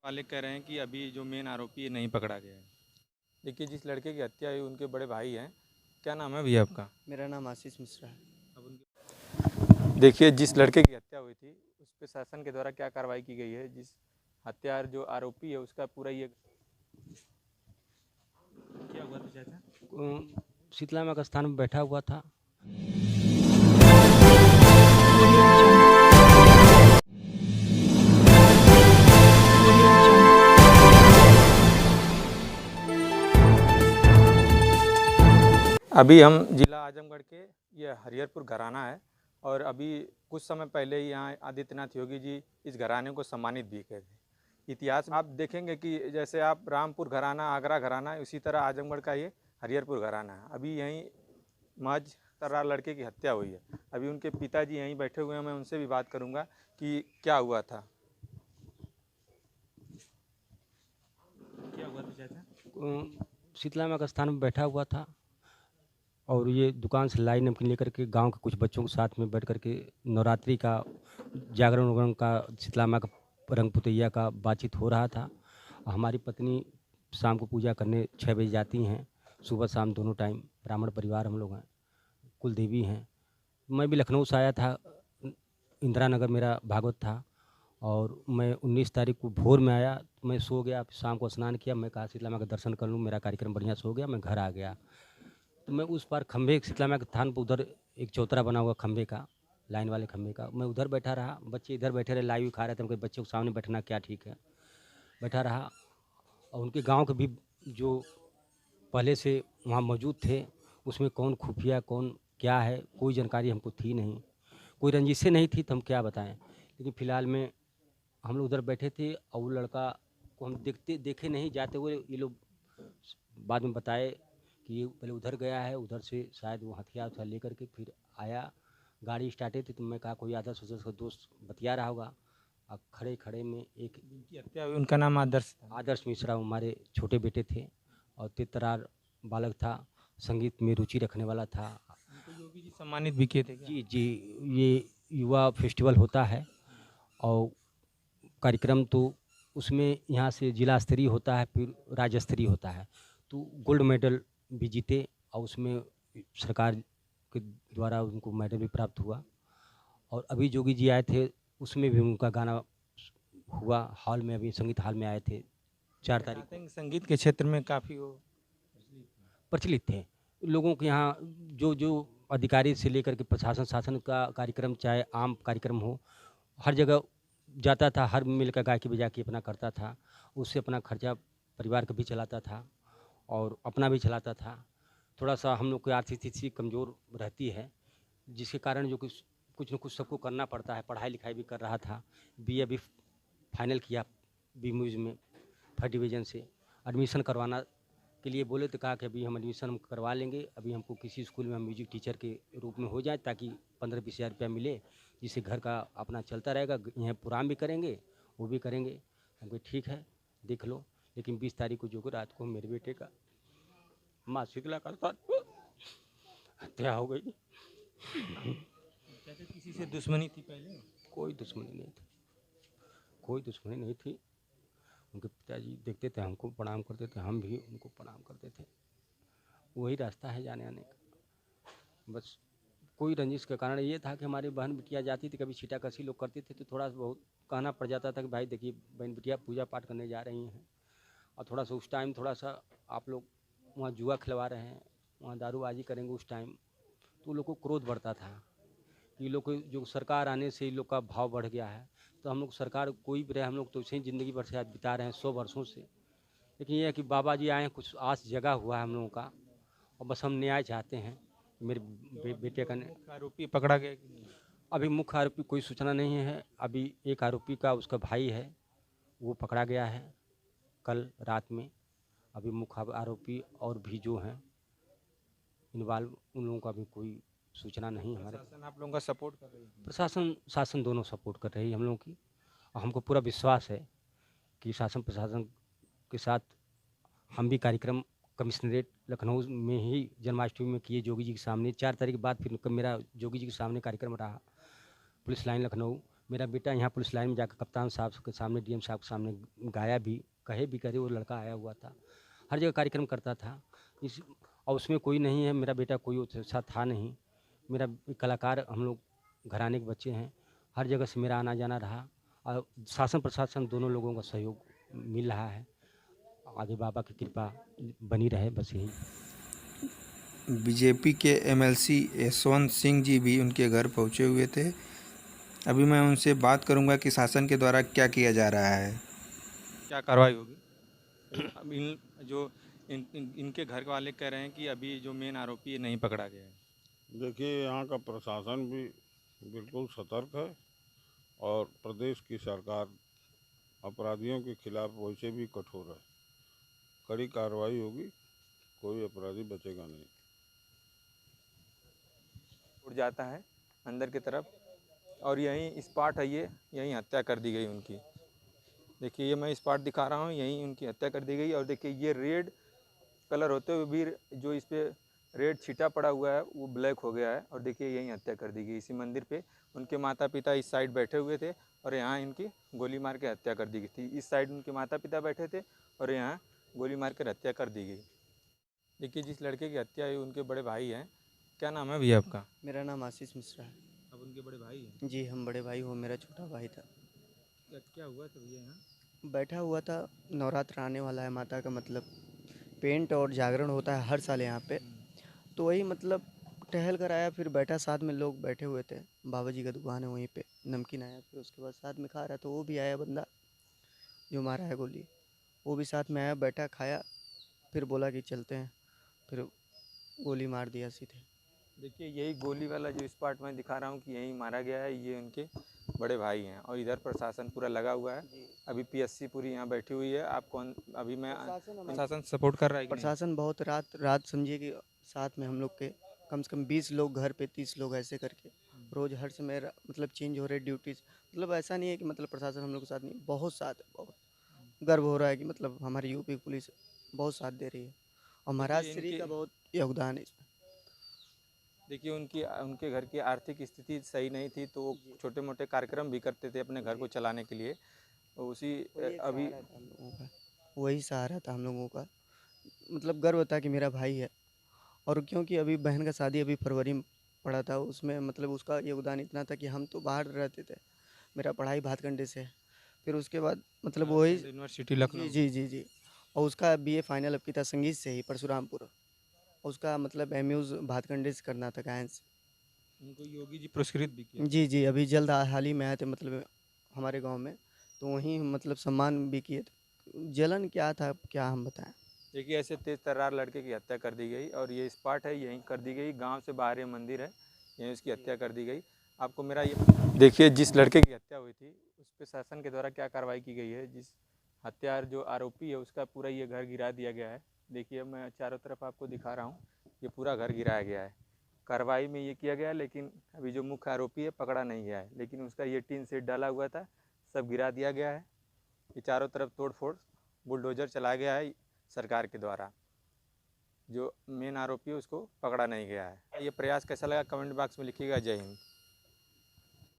वाले कह रहे हैं कि अभी जो मेन आरोपी है नहीं पकड़ा गया है। देखिए, जिस लड़के की हत्या हुई उनके बड़े भाई हैं। क्या नाम है भैया आपका? मेरा नाम आशीष मिश्रा है। अब उनके देखिए, जिस लड़के की हत्या हुई थी उस पे शासन के द्वारा क्या कार्रवाई की गई है? जिस हत्यार जो आरोपी है उसका पूरा ये क्या हुआ था चाचा? शीतला माँ का स्थान में बैठा हुआ था। अभी हम जिला आजमगढ़ के ये हरिहरपुर घराना है और अभी कुछ समय पहले ही यहाँ आदित्यनाथ योगी जी इस घराने को सम्मानित भी किए थे। इतिहास में आप देखेंगे कि जैसे आप रामपुर घराना, आगरा घराना है, उसी तरह आजमगढ़ का ये हरिहरपुर घराना है। अभी यहीं महज तर्रार लड़के की हत्या हुई है। अभी उनके पिताजी यहीं बैठे हुए हैं, मैं उनसे भी बात करूँगा कि क्या हुआ था। क्या हुआ था चाचा? शीतला माँ का स्थान में बैठा हुआ था और ये दुकान से लाई नमकीन लेकर के गांव के कुछ बच्चों के साथ में बैठ करके नवरात्रि का जागरण उगरण का शीतला माँ का रंग पुतैया का बातचीत हो रहा था। हमारी पत्नी शाम को पूजा करने 6 बजे जाती हैं, सुबह शाम दोनों टाइम। ब्राह्मण परिवार हम लोग हैं, कुल देवी हैं। मैं भी लखनऊ से आया था, इंदिरा नगर मेरा भागवत था और मैं 19 तारीख को भोर में आया। मैं सो गया, फिर शाम को स्नान किया। मैं कहा शीतला माँ का दर्शन कर लूँ, मेरा कार्यक्रम बढ़िया से हो गया। मैं घर आ गया तो मैं उस पार खंभे शीतला माँ के थान पर उधर एक चौतरा बना हुआ खंभे का, लाइन वाले खंभे का, मैं उधर बैठा रहा। बच्चे इधर बैठे रहे, लाइव खा रहे थे। उनके बच्चों के सामने बैठना क्या ठीक है, बैठा रहा। और उनके गाँव के भी जो पहले से वहाँ मौजूद थे, उसमें कौन खुफिया कौन क्या है कोई जानकारी हमको थी नहीं, कोई रंजिशें नहीं थी तो हम क्या बताएं। लेकिन फ़िलहाल में हम लोग उधर बैठे थे और वो लड़का को हम देखे नहीं जाते हुए, ये लोग बाद में बताए कि ये पहले उधर गया है, उधर से शायद वो हथियार उथियार लेकर के फिर आया। गाड़ी स्टार्टे थी तो मैं कहा कोई आदर्श का दोस्त बतिया रहा होगा। और खड़े खड़े में एक जिनकी हत्या हुई उनका नाम आदर्श था। आदर्श मिश्रा हमारे छोटे बेटे थे और तेतरार बालक था, संगीत में रुचि रखने वाला था। उनको योगी जी सम्मानित भी किए थे क्या? जी जी, ये युवा फेस्टिवल होता है और कार्यक्रम तो उसमें यहाँ से जिला स्तरीय होता है, फिर राज्य स्तरीय होता है। तो गोल्ड मेडल भी जीते और उसमें सरकार के द्वारा उनको मेडल भी प्राप्त हुआ। और अभी जोगी जी आए थे, उसमें भी उनका गाना हुआ हॉल में, अभी संगीत हॉल में आए थे 4 तारीख को। संगीत के क्षेत्र में काफ़ी वो प्रचलित थे लोगों के यहाँ। जो जो अधिकारी से लेकर के प्रशासन शासन का कार्यक्रम, चाहे आम कार्यक्रम हो, हर जगह जाता था, हर मिल का गा के बजा के अपना करता था। उससे अपना खर्चा परिवार का भी चलाता था और अपना भी चलाता था। थोड़ा सा हम लोग की आर्थिक स्थिति कमज़ोर रहती है, जिसके कारण जो कुछ न कुछ सबको करना पड़ता है। पढ़ाई लिखाई भी कर रहा था, बी अभी फाइनल किया बी म्यूज़ में 1st डिवीज़न से। एडमिशन करवाना के लिए बोले तो कहा कि अभी हम एडमिशन हम करवा लेंगे, अभी हमको किसी स्कूल में हम म्यूजिक टीचर के रूप में हो जाए ताकि 15-20 हज़ार रुपया मिले, जिससे घर का अपना चलता रहेगा। यहाँ प्रोग्राम भी करेंगे, वो भी करेंगे। हम कहे ठीक है देख लो। लेकिन 20 तारीख को जो कि रात को मेरे बेटे का माँ शीतला का साथ हत्या हो गई। किसी से दुश्मनी थी पहले? कोई दुश्मनी नहीं थी, कोई दुश्मनी नहीं थी। उनके पिताजी देखते थे हमको प्रणाम करते थे, हम भी उनको प्रणाम करते थे। वही रास्ता है जाने आने का। बस कोई रंजिश का कारण ये था कि हमारी बहन बिटिया जाती थी, कभी छीटाकसी लोग करते थे तो थोड़ा सा बहुत कहना पड़ जाता था कि भाई देखिए बहन बिटिया पूजा पाठ करने जा रही हैं और थोड़ा सा उस टाइम थोड़ा सा आप लोग वहाँ जुआ खिलवा रहे हैं, वहाँ दारूबाजी करेंगे उस टाइम, तो उन लोग को क्रोध बढ़ता था। ये लोग को जो सरकार आने से इन लोग का भाव बढ़ गया है। तो हम लोग सरकार कोई भी रहे, हम लोग तो उसे ज़िंदगी भर से आज बिता रहे हैं 100 वर्षों से। लेकिन ये है कि बाबा जी आए हैं, कुछ आस जगा हुआ है हम लोगों का और बस हम न्याय चाहते हैं। मेरे बेटे का आरोपी पकड़ा गया कि नहीं? अभी मुख्य आरोपी कोई सूचना नहीं है। अभी एक आरोपी का उसका भाई है, वो पकड़ा गया है कल रात में। अभी मुख्य आरोपी और भी जो हैं इन्वॉल्व, उन लोगों का भी कोई सूचना नहीं हमारे। प्रशासन आप लोगों का सपोर्ट कर रही है? प्रशासन शासन दोनों सपोर्ट कर रही है हम लोगों की और हमको पूरा विश्वास है कि शासन प्रशासन के साथ हम भी कार्यक्रम कमिश्नरेट लखनऊ में ही जन्माष्टमी में किए जोगी जी के सामने। 4 तारीख के बाद फिर मेरा जोगी जी के सामने कार्यक्रम रहा, पुलिस लाइन लखनऊ। मेरा बेटा यहाँ पुलिस लाइन में जाकर कप्तान साहब के सामने, डीएम साहब के सामने गाया भी, कहे भी करे, वो लड़का आया हुआ था, हर जगह कार्यक्रम करता था। इस और उसमें कोई नहीं है, मेरा बेटा कोई उसके साथ था नहीं। मेरा एक कलाकार, हम लोग घराने के बच्चे हैं, हर जगह से मेरा आना जाना रहा और शासन प्रशासन दोनों लोगों का सहयोग मिल रहा है। आगे बाबा की कृपा बनी रहे, बस यही। बीजेपी के एमएलसी यशवंत सिंह जी भी उनके घर पहुंचे हुए थे। अभी मैं उनसे बात करूंगा कि शासन के द्वारा क्या किया जा रहा है। क्या कार्रवाई होगी? अब इनके घर वाले कह रहे हैं कि अभी जो मेन आरोपी है नहीं पकड़ा गया है। देखिए, यहाँ का प्रशासन भी बिल्कुल सतर्क है और प्रदेश की सरकार अपराधियों के खिलाफ वैसे भी कठोर है। कड़ी कार्रवाई होगी, कोई अपराधी बचेगा नहीं। उड़ जाता है अंदर की तरफ और यहीं स्पॉट है, ये यहीं हत्या कर दी गई उनकी। देखिए ये मैं स्पॉट दिखा रहा हूँ, यहीं उनकी हत्या कर दी गई। और देखिए ये रेड कलर होते हुए भी जो इस पे रेड छीटा पड़ा हुआ है वो ब्लैक हो गया है। और देखिए यहीं हत्या कर दी गई इसी मंदिर पे। उनके माता पिता इस साइड बैठे हुए थे और यहाँ इनकी गोली मार के हत्या कर दी गई थी। इस साइड उनके माता पिता बैठे थे और यहाँ गोली मार कर हत्या कर दी गई। देखिए जिस लड़के की हत्या हुई उनके बड़े भाई हैं। क्या नाम है भैया आपका? मेरा नाम आशीष मिश्रा है। अब उनके बड़े भाई हैं। जी, हम बड़े भाई, वो मेरा छोटा भाई था। क्या हुआ था भैया यहाँ? बैठा हुआ था, नवरात्र आने वाला है माता का, मतलब पेंट और जागरण होता है हर साल यहाँ पे। तो वही मतलब टहल कर आया, फिर बैठा, साथ में लोग बैठे हुए थे। बाबा जी का दुकान है वहीं पे, नमकीन आया, फिर उसके बाद साथ में खा रहा, तो वो भी आया बंदा जो मारा है गोली, वो भी साथ में आया, बैठा, खाया, फिर बोला कि चलते हैं, फिर गोली मार दिया सीधे। देखिए यही गोली वाला जो स्पॉट मैं दिखा रहा हूँ कि यहीं मारा गया है, ये उनके बड़े भाई हैं। और इधर प्रशासन पूरा लगा हुआ है। अभी पीएससी पूरी यहाँ बैठी हुई है। आप कौन अभी मैं प्रशासन सपोर्ट कर रहा है कि नहीं? प्रशासन बहुत रात समझिए कि साथ में हम लोग के कम से कम 20 लोग घर पे, 30 लोग, ऐसे करके रोज़ हर समय मतलब चेंज हो रहे ड्यूटीज। मतलब ऐसा नहीं है कि मतलब प्रशासन हम लोग के साथ नहीं, बहुत साथ है। बहुत गर्व हो रहा है कि मतलब हमारी यूपी पुलिस बहुत साथ दे रही है और महाराज श्री इनकी का बहुत योगदान है इसमें। देखिए उनके घर की आर्थिक स्थिति सही नहीं थी, तो वो छोटे मोटे कार्यक्रम भी करते थे अपने घर को चलाने के लिए। तो उसी अभी वही सहारा था हम लोगों का। मतलब गर्व था कि मेरा भाई है। और क्योंकि अभी बहन का शादी अभी फरवरी में पड़ा था, उसमें मतलब उसका योगदान इतना था कि हम तो बाहर रहते थे, मेरा पढ़ाई भातखंडे से है। फिर उसके बाद मतलब वही यूनिवर्सिटी लखनऊ। जी। और उसका बीए फाइनल अब की था संगीत से ही, परशुरामपुर। उसका मतलब एमयूज़ भातखंडे से करना था, गायन से। उनको योगी जी पुरस्कृत भी किया। जी, अभी जल्द हाल ही में आए थे, मतलब हमारे गांव में, तो वहीं मतलब सम्मान भी किए थे। जलन क्या था, क्या हम बताएं। देखिए ऐसे तेज तर्रार लड़के की हत्या कर दी गई और ये स्पॉट है यहीं कर दी गई। गांव से बाहर ये मंदिर है, यहीं उसकी हत्या कर दी गई। आपको मेरा ये देखिए जिस लड़के की हत्या हुई थी उस पर शासन के द्वारा क्या कार्रवाई की गई है। जिस हत्यार जो आरोपी है उसका पूरा ये घर गिरा दिया गया है। देखिए मैं चारों तरफ आपको दिखा रहा हूँ, ये पूरा घर गिराया गया है। कार्रवाई में ये किया गया है, लेकिन अभी जो मुख्य आरोपी है पकड़ा नहीं गया है। लेकिन उसका ये टीन सेट डाला हुआ था, सब गिरा दिया गया है। ये चारों तरफ तोड़ फोड़ बुलडोजर चलाया गया है सरकार के द्वारा। जो मेन आरोपी है उसको पकड़ा नहीं गया है। ये प्रयास कैसा लगा कमेंट बॉक्स में लिखिएगा। जय हिंद।